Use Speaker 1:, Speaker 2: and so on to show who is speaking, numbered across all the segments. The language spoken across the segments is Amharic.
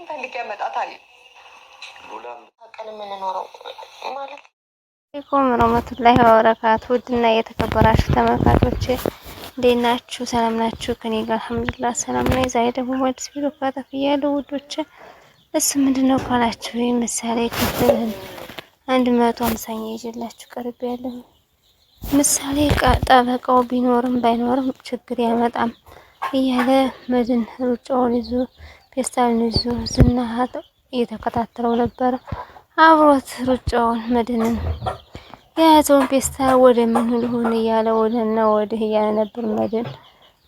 Speaker 1: ፈልጌ ያመጣታለሁ። ሉላም አቀን የምንኖረው ማለት
Speaker 2: አለይኩም ወራህመቱላሂ ወበረካቱ። ውድና የተከበራችሁ ተመልካቾች እንዴት ናችሁ? ሰላም ናችሁ? ከኔ ጋር አልሐምዱሊላህ ሰላም ነኝ። ዛሬ ደግሞ ወደ ቪዲዮ ከተፍያለሁ ውዶች። እሱ ምንድነው ካላችሁ ምሳሌ ክፍል 150ኛ ይዤላችሁ ቀርቤያለሁ። ምሳሌ ጠበቃው ቢኖርም ባይኖርም ችግር ያመጣም እያለ መድን ሩጫውን ይዞ ፌስታልን ይዞ ዝና እየተከታተለው ነበር። አብሮት ሩጫውን መድንን የያዘውን ፌስታል ወደ ምን ልሆን እያለ ወደና ወደ እያለ ነበር መድን።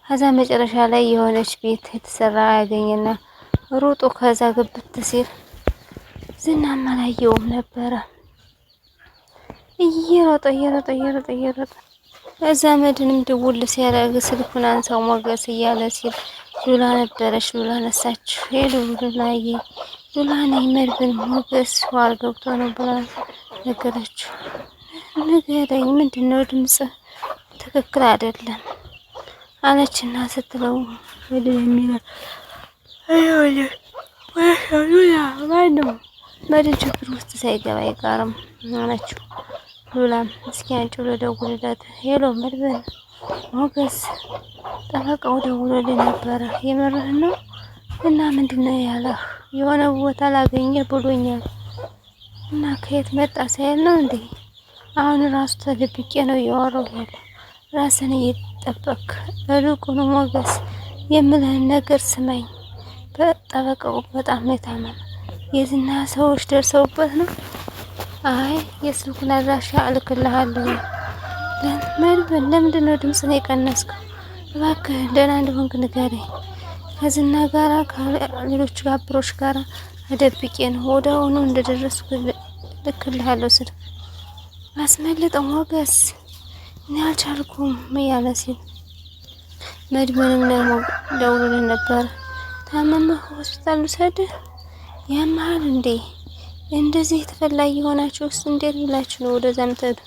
Speaker 2: ከዛ መጨረሻ ላይ የሆነች ቤት የተሰራ ያገኘና ሩጦ ከዛ ግብት ሲል ዝናም አላየውም ነበረ። እየሮጠ እዛ መድንም ድውል ሲያደርግ ስልኩን አንሳው ሞገስ እያለ ሲል ሉላ ነበረች። ሉላ ነሳችው። ሄሎ ሉላዬ፣ ሉላ ነኝ መድብን ሞገስ ዋር ገብቶ ነው ብላ ነገረችው። ንገረኝ፣ ምንድነው ድምጽ ትክክል አይደለም አለችና ስትለው ወደ የሚለው ሉላ ማነው መድን ችግር ውስጥ ሳይገባ አይቀርም አለችው። ሉላም እስኪ አንቺው ልደውልለት። ሄሎ መድብን ሞገስ ጠበቃው ደውሎልኝ ነበረ። የምርህን ነው? እና ምንድነው ያለህ? የሆነ ቦታ ላገኘ ብሎኛል። እና ከየት መጣ ሳይል ነው እንዴ? አሁን ራሱ ተደብቄ ነው እያወራሁ ያለ። ራስን እየጠበቅ በልቁኑ ሞገስ የምልህን ነገር ስማኝ። ጠበቃው በጣም ነው የታመመ። የዝና ሰዎች ደርሰውበት ነው። አይ የስልኩን አድራሻ እልክልሃለሁ። መድብን ለምንድን ነው ድምፅን የቀነስከው? እባክህ ደህና እንደሆንክ ንገረኝ። ከዝና ጋራ ከሌሎች ጋብሮች ጋራ አደብቄ ነው ወዲያውኑ እንደደረስኩ እልክልሃለሁ ስልክ። አስመልጠው ሞገስ እኔ አልቻልኩም እያለ ሲል መድብንም ደግሞ ደውሎልን ነበር። ታመመህ ሆስፒታል ውሰድህ? ያመሃል እንዴ? እንደዚህ ተፈላጊ የሆናችሁ ውስጥ እንዴት ብላችሁ ነው ወደዛ ምትሄዱ?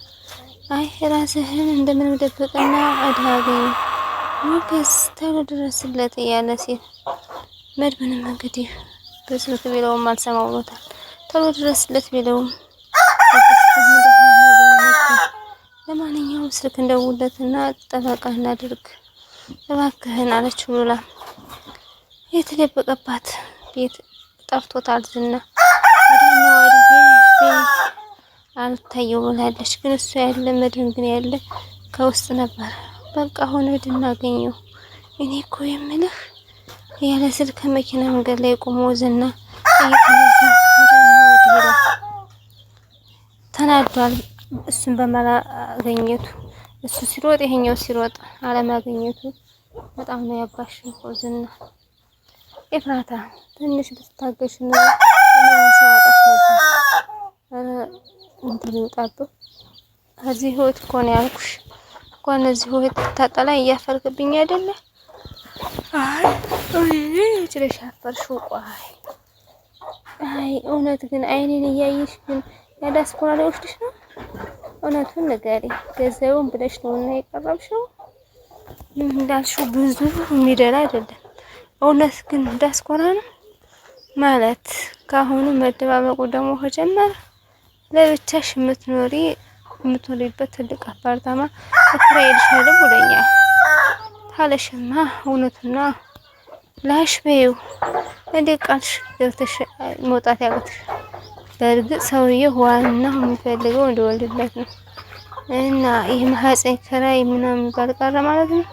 Speaker 2: አይ ራስህን እንደምንም ደብቅና አድሃገኝ ሞገስ ተሎ ድረስለት እያለ ሲል መድብንም እንግዲህ በስልክ ቢለውም አልሰማው ብሎታል። ተሎ ድረስለት ቢለውም ለማንኛውም ስልክ እንደውለትና ጠበቃ እናድርግ እባክህን አለችው። ሉላ የተደበቀባት ቤት ጠፍቶታል። ዝና አልታየው ብላለች። ግን እሱ ያለ መድን ግን ያለ ከውስጥ ነበር። በቃ አሁን እናገኘው። እኔ እኮ የምልህ ያለ ስልክ ከመኪና መንገድ ላይ ቆሞ ዝና ተናዷል። እሱን በማላገኘቱ እሱ ሲሮጥ ይሄኛው ሲሮጥ አለማገኘቱ በጣም ነው ያባሽው ዝና። ኤፍራታ ትንሽ ብትታገሽ ነው ሲያወጣሽ ነበር። እንትን ይውጣጡ ከዚህ ህይወት እኮ ነው ያልኩሽ እኮ እነዚህ ህይወት ታጠላ እያፈርክብኝ አይደለ? አይ እችለሽ አፈርሽው። አይ እውነት ግን አይኔን እያየሽ ግን ያዳስፖራ ላይ ወስድሽ ነው? እውነቱን ንገሪ። ገንዘቡን ብለሽ ነው እና የቀረብሽው? እንዳልሽው ብዙ የሚደላ አይደለም። እውነት ግን ዳስኮራ ነው ማለት ካሁኑ መደባበቁ ደግሞ ከጀመረ ለብቻሽ የምትኖሪበት ትልቅ አፓርታማ እከራይልሻለሁ ብሎኛል። ታለሽማ እውነቱና ላሽ በይው። እንደ ቃልሽ ገብተሽ መውጣት ያቅትሽ። በእርግጥ ሰውዬው ዋናው የሚፈልገው እንደወልድለት ነው እና ይህ ማህፀን ከራይ ምናምን የሚባል ቀረ ማለት ነው።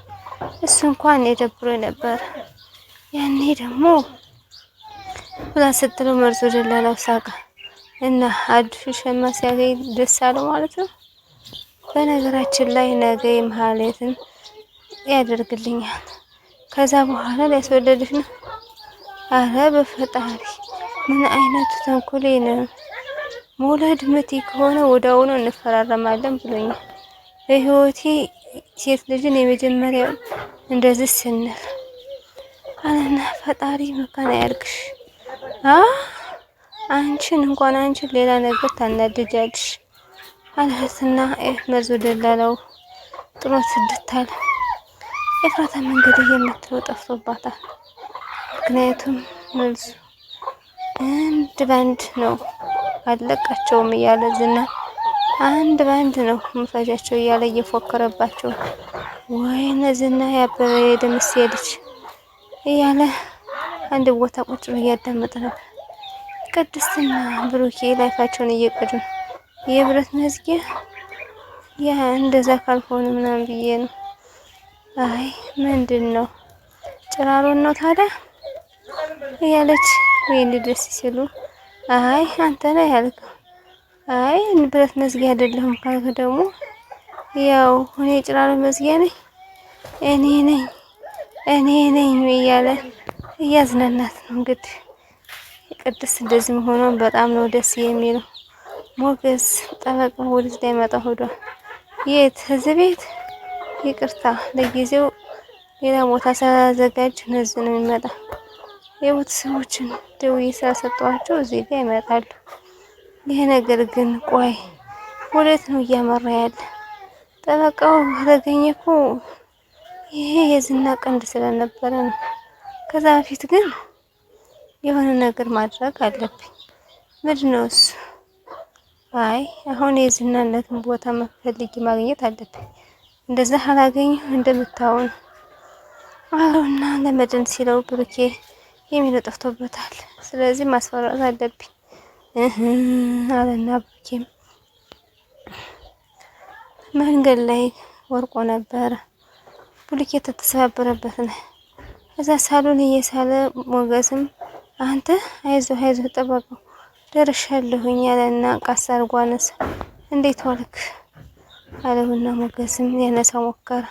Speaker 2: እሱ እንኳን የደብሮ ነበር። ያኔ ደግሞ ብላ ስትለው መርዞ ደላላው ሳቀ እና አዲሱ ሸማ ሲያገኝ ደስ አለው ማለት ነው። በነገራችን ላይ ነገ መሀሌትን ያደርግልኛል። ከዛ በኋላ ሊያስወለድሽ ነው። አረ በፈጣሪ ምን አይነቱ ተንኮሌ ነው! መውለድ ምት ከሆነ ወዲያውኑ እንፈራረማለን ብሎኛል። በህይወቴ ሴት ልጅን የመጀመሪያ እንደዚህ ስንል አለና ፈጣሪ መካን ያርግሽ። አንቺን እንኳን አንቺን ሌላ ነገር ታናድጃለሽ አለትና መርዞ ደላላው ጥሎት ስድት አለ። ኤፍራታ መንገድ የምትለው ጠፍቶባታል። ምክንያቱም መልሱ አንድ ባንድ ነው አለቃቸውም እያለ ዝና አንድ ባንድ ነው ምፈጃቸው እያለ እየፎከረባቸው ወይኔ ዝና ያበበ የደምሴ ልጅ እያለ አንድ ቦታ ቁጭ ብሎ እያዳመጠ ነበር። ቅድስትና ብሩኬ ላይፋቸውን እየቀዱ ነው። የብረት መዝጊያ ያ እንደዛ ካልሆነ ምናምን ብዬ ነው። አይ ምንድን ነው ጭራሮን ነው ታዲያ እያለች ወይኔ ደስ ሲሉ አይ አንተ ነህ ያልከው አይ ብረት መዝጊያ አይደለሁም ካልክ ደግሞ ያው እኔ ጭራሮ መዝጊያ ነኝ እኔ ነኝ እያለ እያዝናናት ነው እንግዲህ። ቅድስት እንደዚህ መሆኗን በጣም ነው ደስ የሚለው። ሞገስ ጠበቃው ወደዚህ ላይ መጣ ሆዷል። የት እዚህ ቤት ይቅርታ ለጊዜው ሌላ ቦታ ሳዘጋጅ እነዚህ ነው የሚመጣ የቤተሰቦችን ደውዬ ስላሰጠኋቸው እዚህ ጋር ይመጣሉ። ይሄ ነገር ግን ቆይ ወዴት ነው እያመራ ያለ? ጠበቃው ከተገኘ እኮ ይሄ የዝና ቀንድ ስለነበረ ነው። ከዛ በፊት ግን የሆነ ነገር ማድረግ አለብኝ። ምንድነው እሱ? አይ አሁን የዝናነትን ቦታ መፈልጊ ማግኘት አለብኝ። እንደዛ አላገኘሁ እንደምታውን አሁንና ለመድን ሲለው ብሩኬ የሚለው ጠፍቶበታል። ስለዚህ ማስፈራራት አለብኝ አለና ብሩኬም መንገድ ላይ ወርቆ ነበረ። ብሉኬት ተሰባበረበት ነው። እዛ ሳሎን እየሳለ ሞገስም አንተ አይዞህ ጠበቀው ደርሻለሁኝ ያለና ቃስ አድርጎ አነሳ። እንዴት ዋልክ አለውና ሞገስም ያነሳ ሞከረ።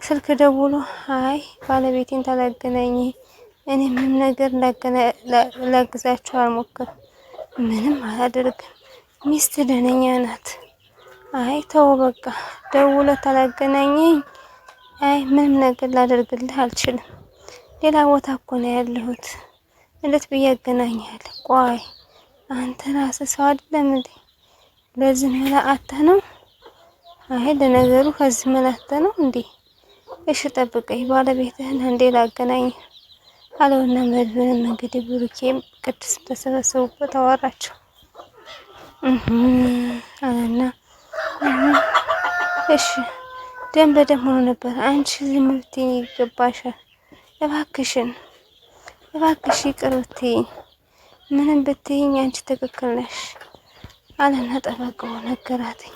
Speaker 2: ስልክ ደውሎ አይ ባለቤቴን ታላገናኝ እኔ ምንም ነገር ላግዛችሁ አልሞክርም፣ ምንም አላደርግም፣ ሚስት ደነኛ ናት። አይ ተው በቃ ደውሎ ታላገናኘኝ አይ ምንም ነገር ላደርግልህ አልችልም። ሌላ ቦታ እኮ ነው ያለሁት። እንዴት ብዬ አገናኛለሁ? ቆይ አንተ ራስህ ሰው አይደለም እንዴ? ለዚህ መላ አተህ ነው? አይ ለነገሩ ከዚህ መላ አተህ ነው እንዴ? እሺ ጠብቀኝ፣ ባለቤትህን እንዴ ላገናኝ አለውና መድብንም እንግዲህ ብሩኬም ቅድስት ተሰበሰቡበት አወራቸው አለና እሺ ደም በደም ሆኖ ነበር። አንቺ ዝም ብትይኝ ይገባሻል። እባክሽ ይቅር ብትይኝ፣ ምንም ብትይኝ አንቺ ትክክል ነሽ አለና ጠበቃው ነገራትኝ።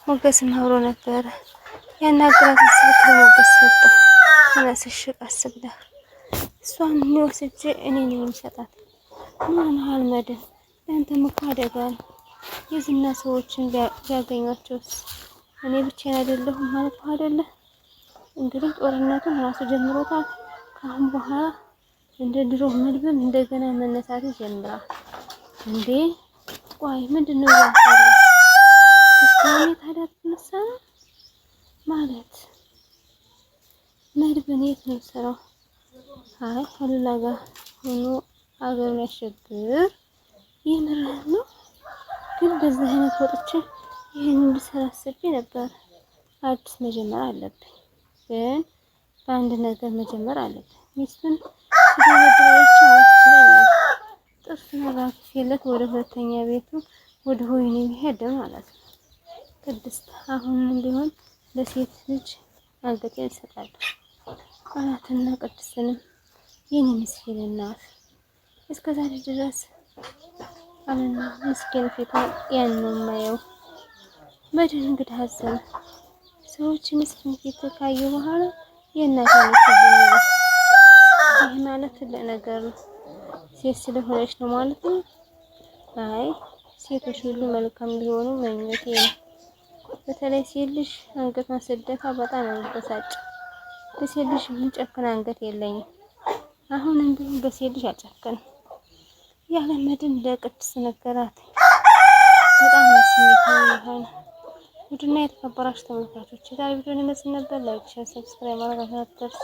Speaker 2: ሞገስም አብሮ ነበረ ያናገራት። ስልክ ሞገስ ሰጠው። ተነስሽ ቀስ ብለህ እሷን ወስጄ እኔ ነው የምሰጣት። ምን ያህል መድን ለአንተም እኮ አደጋ ነው። የዝና ሰዎችን ቢያገኟቸውስ እኔ ብቻዬን አይደለሁም ማለት አይደለ? እንግዲህ ጦርነቱን ራሱ ጀምሮታል። ከአሁን በኋላ እንደ ድሮ ምልብም እንደገና መነሳት ይጀምራል። እንዴ ቆይ ምንድነው ያለው? ድጋሜ ታዲያ ተነሳ ማለት መድብን የት ነው ስራው? አይ አሉላ ጋር ሆኖ አገሩን ያሸግር ይምራል ነው። ግን በዚህ አይነት ወጥቼ ይሄንን ልሰራ አስቤ ነበር። አዲስ መጀመር አለብኝ። ግን በአንድ ነገር መጀመር አለብኝ። ሚስቱን ሲደረድራቸው አስችለኛል። ጥርሱን አራግፌለት ወደ ሁለተኛ ቤቱ ወደ ሆይኔ ሄደ ማለት ነው። ቅድስት አሁንም ቢሆን ለሴት ልጅ አንገቴን እሰጣለሁ አላትና ቅድስትንም የኔ ምስኪን እናት እስከዛሬ ድረስ አለና ምስኪን ፊቷ ያን ነው የማየው። መድን እንግዲህ ሀዘነ። ሰዎች ምስኪን ፊት ካዩ በኋላ የእናቴ ምስኪን ነው። ይህ ማለት ትልቅ ነገር ነው። ሴት ስለሆነች ነው ማለት ነው። አይ ሴቶች ሁሉ መልካም ሊሆኑ ምኞቴ ነው። በተለይ ሴት ልጅ አንገቷን ስደፋ በጣም አንበሳጭ። በሴት ልጅ ጨክና አንገት የለኝም። አሁንም ቢሆን በሴት ልጅ አልጨክንም ያለ መድን ለቅድስት ነገራት። በጣም ነው ስሜታዊ የሆነ። ውድና የተከበራችሁ ተመልካቾች የዛሬ ቪዲዮ ይመስል ነበር። ላይክ፣ ሼር፣ ሰብስክራይብ ማድረጋችሁን አትርሱ።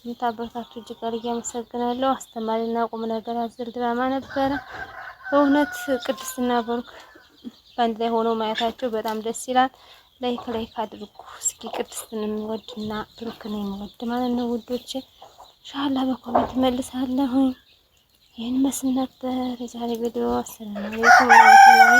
Speaker 2: የምታበረታችሁ እጅግ አድርጌ አመሰግናለሁ። አስተማሪና ቁም ነገር አዘል ድራማ ነበረ። በእውነት ቅድስትና ብሩክ በአንድ ላይ ሆኖ ማየታቸው በጣም ደስ ይላል። ላይክ አድርጉ እስኪ። ቅድስትን የሚወድና ብሩክን የሚወድ ማለት ነው ውዶቼ። ኢንሻአላህ በኮሜንት መልሳለሁ። ይህን መስል ነበር የዛሬ ቪዲዮ። አሰላሙ አለይኩም ወራህመቱላሂ